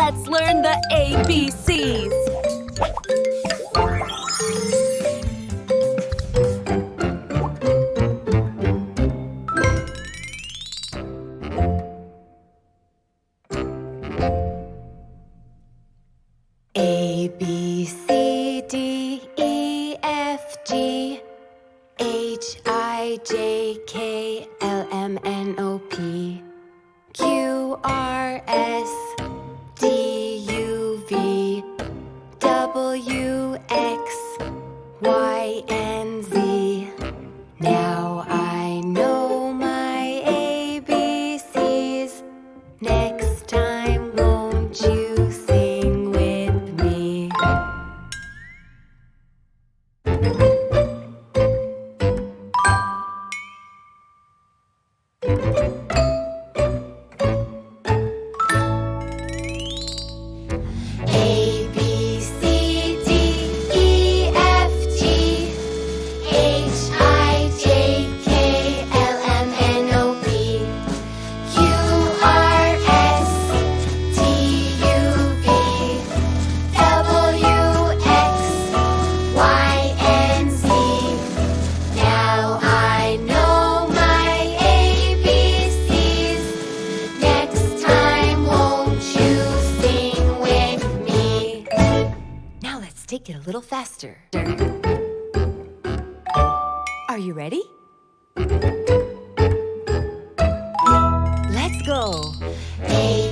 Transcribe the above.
Let's learn the ABCs. A, B, C, D, E, F, G, H, I, J, K, L, M, N, O, P, Q, R, S, D, U, V, W, X, Y, and Z. Now I know my ABCs. Next time, won't you sing with me? A, B, C, D, E, F, G, H, I, J, K, L, M, N, O, P, Q, R, S, T, U, V, W, X, Y, and Z. Now I know my ABCs. Next time, won't you sing with me? Now let's take it a little faster. Are you ready? Let's go. A,